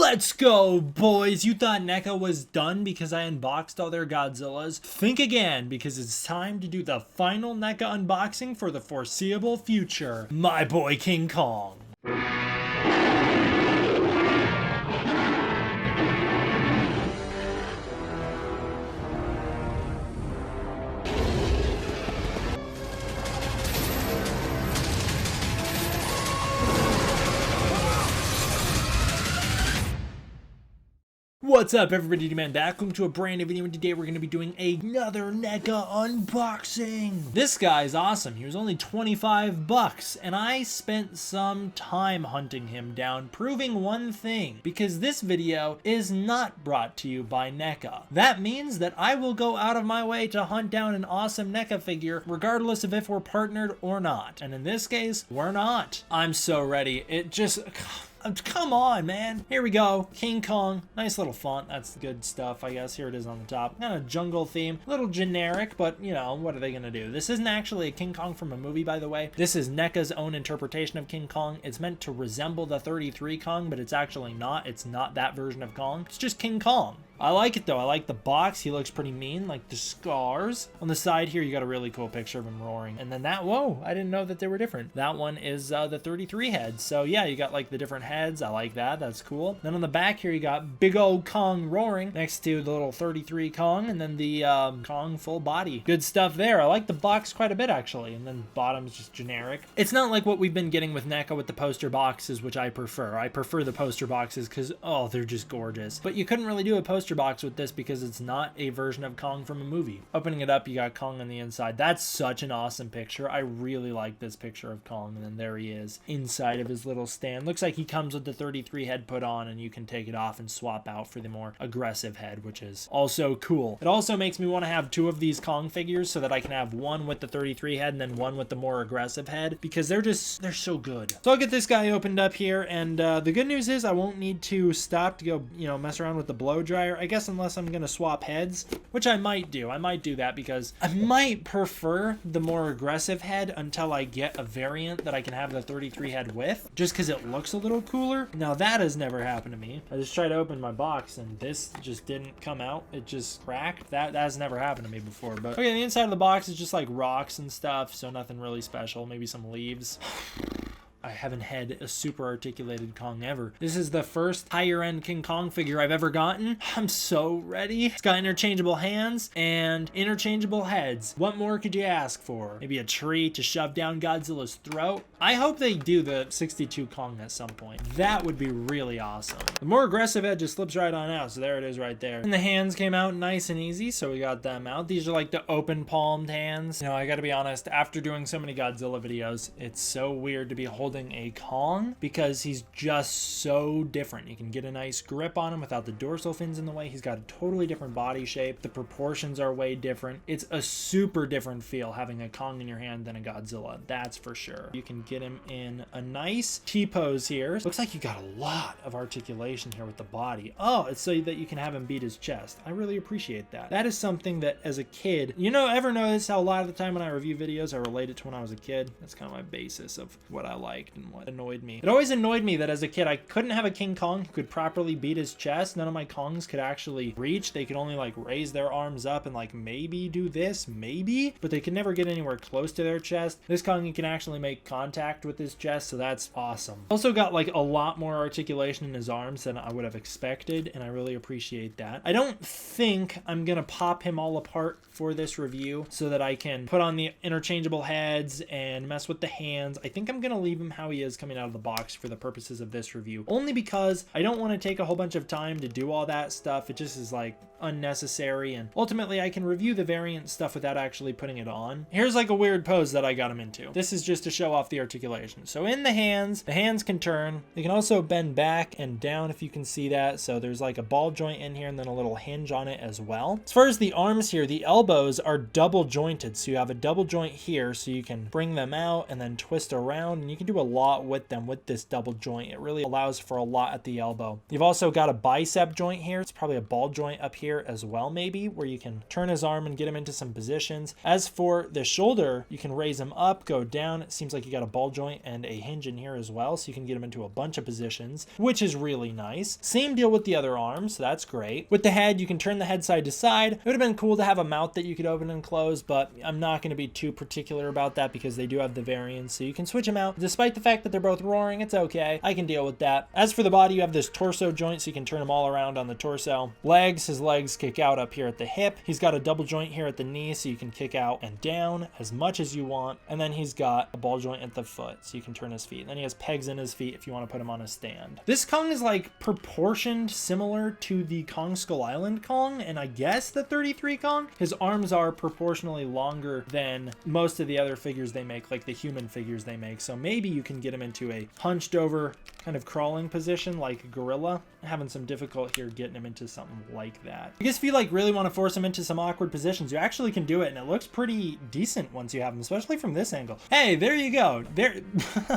Let's go, boys! You thought NECA was done because I unboxed all their Godzillas? Think again, because it's time to do the final NECA unboxing for the foreseeable future. My boy King Kong. What's up, everybody? D-Man back. Welcome to a brand new video, and today we're going to be doing another NECA unboxing. This guy's awesome. He was only 25 bucks, and I spent some time hunting him down, proving one thing, because this video is not brought to you by NECA. That means that I will go out of my way to hunt down an awesome NECA figure, regardless of if we're partnered or not. And in this case, we're not. I'm so ready. It just... Come on, man. Here we go. King Kong. Nice little font. That's good stuff, I guess. Here it is on the top. Kind of jungle theme. A little generic, but, you know, what are they going to do? This isn't actually a King Kong from a movie, by the way. This is NECA's own interpretation of King Kong. It's meant to resemble the 33 Kong, but it's actually not. It's not that version of Kong. It's just King Kong. I like it though. I like the box. He looks pretty mean, like the scars. On the side here, you got a really cool picture of him roaring. And then that, whoa, I didn't know that they were different. That one is the 33 head. So yeah, you got like the different heads. I like that. That's cool. Then on the back here, you got big old Kong roaring next to the little 33 Kong, and then the Kong full body. Good stuff there. I like the box quite a bit actually. And then bottom's just generic. It's not like what we've been getting with NECA with the poster boxes, which I prefer. I prefer the poster boxes because, oh, they're just gorgeous. But you couldn't really do a poster box with this because it's not a version of Kong from a movie. Opening it up, you got Kong on the inside. That's such an awesome picture. I really like this picture of Kong, and then there he is inside of his little stand. Looks like he comes with the 33 head put on, and you can take it off and swap out for the more aggressive head, which is also cool. It also makes me want to have two of these Kong figures so that I can have one with the 33 head and then one with the more aggressive head, because they're so good. So I'll get this guy opened up here, and the good news is I won't need to stop to go, you know, mess around with the blow dryer, I guess, unless I'm gonna swap heads, which I might do. I might do that because I might prefer the more aggressive head until I get a variant that I can have the 33 head with, just because it looks a little cooler. Now that has never happened to me. I just tried to open my box and this just didn't come out. It just cracked. That has never happened to me before. But okay, the inside of the box is just like rocks and stuff, so nothing really special. Maybe some leaves. I haven't had a super articulated Kong ever. This is the first higher end King Kong figure I've ever gotten. I'm so ready. It's got interchangeable hands and interchangeable heads. What more could you ask for? Maybe a tree to shove down Godzilla's throat? I hope they do the 62 Kong at some point. That would be really awesome. The more aggressive head just slips right on out, so there it is right there. And the hands came out nice and easy, so we got them out. These are like the open palmed hands. You know, I gotta be honest, after doing so many Godzilla videos, it's so weird to be holding a Kong because he's just so different. You can get a nice grip on him without the dorsal fins in the way. He's got a totally different body shape. The proportions are way different. It's a super different feel having a Kong in your hand than a Godzilla, that's for sure. You can get him in a nice T-pose here. Looks like you got a lot of articulation here with the body. Oh, it's so that you can have him beat his chest. I really appreciate that. That is something that as a kid, you know, ever notice how a lot of the time when I review videos I relate it to when I was a kid? That's kind of my basis of what I liked and what annoyed me. It always annoyed me that as a kid I couldn't have a King Kong who could properly beat his chest. None of my Kongs could actually reach. They could only like raise their arms up and like maybe do this, maybe, but they could never get anywhere close to their chest. This Kong, he can actually make contact with his chest, so that's awesome. Also got like a lot more articulation in his arms than I would have expected, and I really appreciate that. I don't think I'm gonna pop him all apart for this review so that I can put on the interchangeable heads and mess with the hands. I think I'm gonna leave him how he is coming out of the box for the purposes of this review, only because I don't want to take a whole bunch of time to do all that stuff. It just is like unnecessary, and ultimately I can review the variant stuff without actually putting it on. Here's like a weird pose that I got him into. This is just to show off the articulation. So in the hands can turn. They can also bend back and down if you can see that. So there's like a ball joint in here and then a little hinge on it as well. As far as the arms here, the elbows are double jointed. So you have a double joint here so you can bring them out and then twist around, and you can do do a lot with them with this double joint. It really allows for a lot at the elbow. You've also got a bicep joint here. It's probably a ball joint up here as well, maybe, where you can turn his arm and get him into some positions. As for the shoulder, you can raise him up, go down. It seems like you got a ball joint and a hinge in here as well, so you can get him into a bunch of positions, which is really nice. Same deal with the other arm, so that's great. With the head, you can turn the head side to side. It would have been cool to have a mouth that you could open and close, but I'm not going to be too particular about that because they do have the variants, so you can switch them out. Despite the fact that they're both roaring, it's okay. I can deal with that. As for the body, you have this torso joint, so you can turn them all around on the torso. Legs, his legs kick out up here at the hip. He's got a double joint here at the knee, so you can kick out and down as much as you want. And then he's got a ball joint at the foot, so you can turn his feet. And then he has pegs in his feet if you want to put him on a stand. This Kong is like proportioned similar to the Kong Skull Island Kong, and I guess the 33 Kong. His arms are proportionally longer than most of the other figures they make, like the human figures they make. So maybe you can get him into a hunched over kind of crawling position like a gorilla. I'm having some difficulty here getting him into something like that. I guess if you like really want to force him into some awkward positions, you actually can do it, and it looks pretty decent once you have him, especially from this angle. Hey, there you go. There,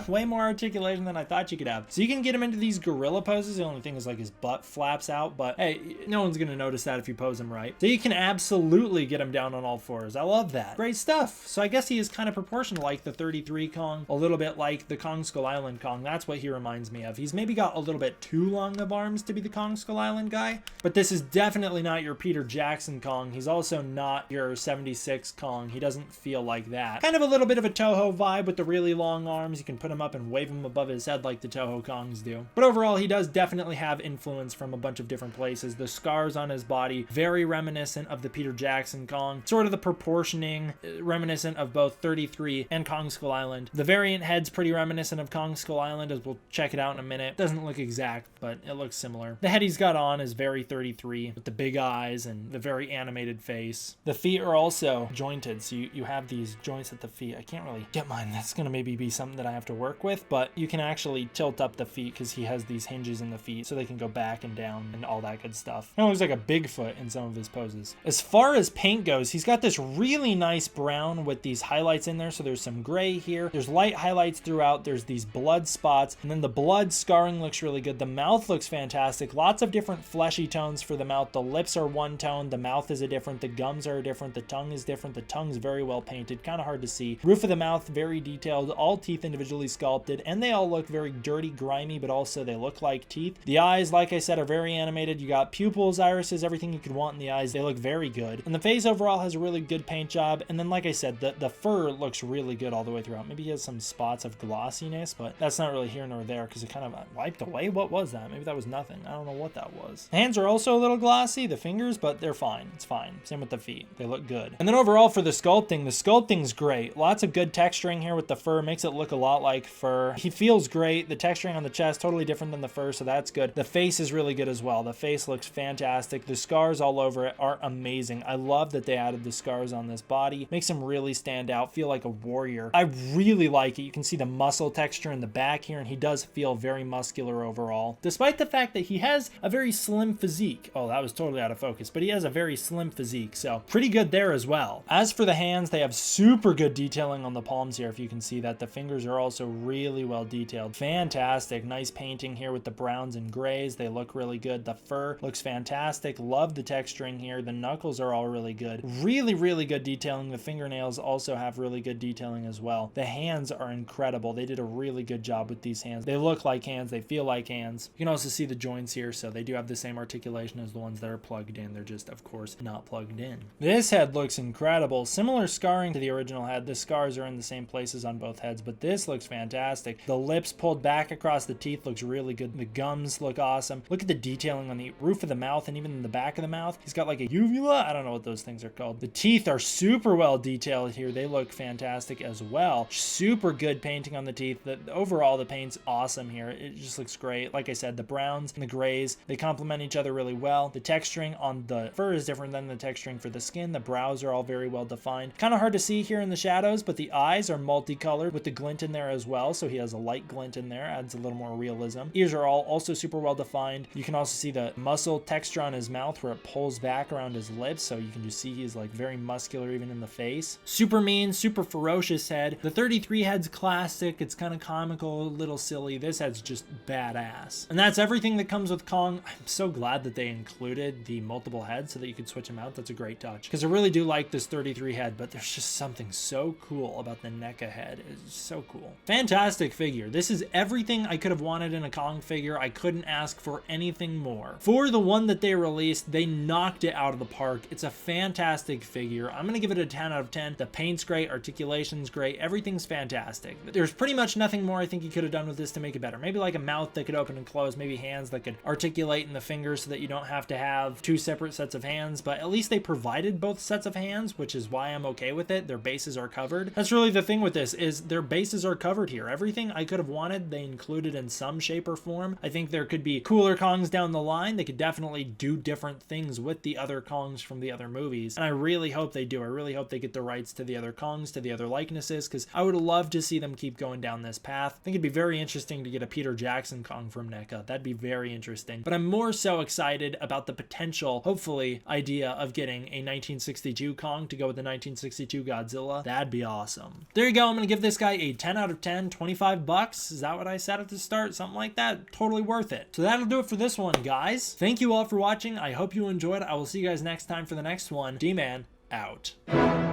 way more articulation than I thought you could have. So you can get him into these gorilla poses. The only thing is like his butt flaps out, but hey, no one's gonna notice that if you pose him right. So you can absolutely get him down on all fours. I love that. Great stuff. So I guess he is kind of proportional like the 33 Kong, a little bit like the Kong Skull Island Kong. That's what he reminds me of. He's maybe got a little bit too long of arms to be the Kong Skull Island guy, but this is definitely not your Peter Jackson Kong. He's also not your 76 Kong. He doesn't feel like that. Kind of a little bit of a Toho vibe with the really long arms. You can put him up and wave him above his head like the Toho Kongs do. But overall, he does definitely have influence from a bunch of different places. The scars on his body, very reminiscent of the Peter Jackson Kong. Sort of the proportioning, reminiscent of both 33 and Kong Skull Island. The variant head's pretty reminiscent of Kong Skull Island, as we'll check it out in a minute. Doesn't look exact, but it looks similar. The head he's got on is very 33, with the big eyes and the very animated face. The feet are also jointed, so you have these joints at the feet. I can't really get mine. That's going to maybe be something that I have to work with, but you can actually tilt up the feet because he has these hinges in the feet, so they can go back and down and all that good stuff. It looks like a Bigfoot in some of his poses. As far as paint goes, he's got this really nice brown with these highlights in there, so there's some gray here. There's light highlights throughout. There's these blood spots, and then the blood scarring looks really good. The mouth looks fantastic. Lots of different fleshy tones for the mouth. The lips are one tone. The mouth is a different. The gums are different. The tongue is different. The tongue's very well painted. Kind of hard to see. Roof of the mouth, very detailed. All teeth individually sculpted, and they all look very dirty, grimy, but also they look like teeth. The eyes, like I said, are very animated. You got pupils, irises, everything you could want in the eyes. They look very good. And the face overall has a really good paint job. And then, like I said, the fur looks really good all the way throughout. Maybe he has some spots of glossiness, but that's not really here nor there because it kind of wiped away. What was that? Maybe that was nothing. I don't know what that was. The hands are also a little glossy, the fingers, but they're fine. It's fine. Same with the feet. They look good. And then overall for the sculpting's great. Lots of good texturing here with the fur. Makes it look a lot like fur. He feels great. The texturing on the chest, totally different than the fur, so that's good. The face is really good as well. The face looks fantastic. The scars all over it are amazing. I love that they added the scars on this body. Makes him really stand out, feel like a warrior. I really like it. You can see the muscle texture in the back here, and he does feel very muscular overall. Despite the fact that he has a very slim physique. Oh, that was totally out of focus, but he has a very slim physique, so pretty good there as well. As for the hands, they have super good detailing on the palms here, if you can see that. The fingers are also really well detailed. Fantastic. Nice painting here with the browns and grays. They look really good. The fur looks fantastic. Love the texturing here. The knuckles are all really good. Really, really good detailing. The fingernails also have really good detailing as well. The hands are incredible. They did a really good job with these hands. They look like hands. They feel like hands. You can also see the joints here, so they do have the same articulation as the ones that are plugged in. They're just, of course, not plugged in. This head looks incredible. Similar scarring to the original head. The scars are in the same places on both heads, but this looks fantastic. The lips pulled back across the teeth looks really good. The gums look awesome. Look at the detailing on the roof of the mouth and even in the back of the mouth. He's got like a uvula. I don't know what those things are called. The teeth are super well detailed here. They look fantastic as well. Super good painting on the teeth. Overall, the paint's awesome here. It just looks great. Like I said, the browns and the grays, they complement each other really well. The texturing on the fur is different than the texturing for the skin. The brows are all very well defined. Kind of hard to see here in the shadows, but the eyes are multicolored with the glint in there as well. So he has a light glint in there, adds a little more realism. Ears are all also super well defined. You can also see the muscle texture on his mouth where it pulls back around his lips. So you can just see he's like very muscular even in the face. Super mean, super ferocious head. The 33 head's classic. slapstick, it's kind of comical, a little silly. This head's just badass. And that's everything that comes with Kong. I'm so glad that they included the multiple heads so that you could switch them out. That's a great touch, because I really do like this 33 head, but there's just something so cool about the NECA head. It's so cool. Fantastic figure. This is everything I could have wanted in a Kong figure. I couldn't ask for anything more. For the one that they released, they knocked it out of the park. It's a fantastic figure. I'm gonna give it a 10 out of 10. The paint's great, articulation's great, everything's fantastic. There's pretty much nothing more I think you could have done with this to make it better. Maybe like a mouth that could open and close, maybe hands that could articulate in the fingers so that you don't have to have two separate sets of hands, but at least they provided both sets of hands, which is why I'm okay with it. Their bases are covered. That's really the thing with this, is their bases are covered here. Everything I could have wanted, they included in some shape or form. I think there could be cooler Kongs down the line. They could definitely do different things with the other Kongs from the other movies, and I really hope they do. I really hope they get the rights to the other Kongs, to the other likenesses, because I would love to see them keep going down this path. I think it'd be very interesting to get a Peter Jackson Kong from NECA. That'd be very interesting. But I'm more so excited about the potential, hopefully, idea of getting a 1962 Kong to go with the 1962 Godzilla. That'd be awesome. There you go. I'm gonna give this guy a 10 out of 10, 25 bucks. Is that what I said at the start? Something like that. Totally worth it. So that'll do it for this one, guys. Thank you all for watching. I hope you enjoyed. I will see you guys next time for the next one. D-Man out.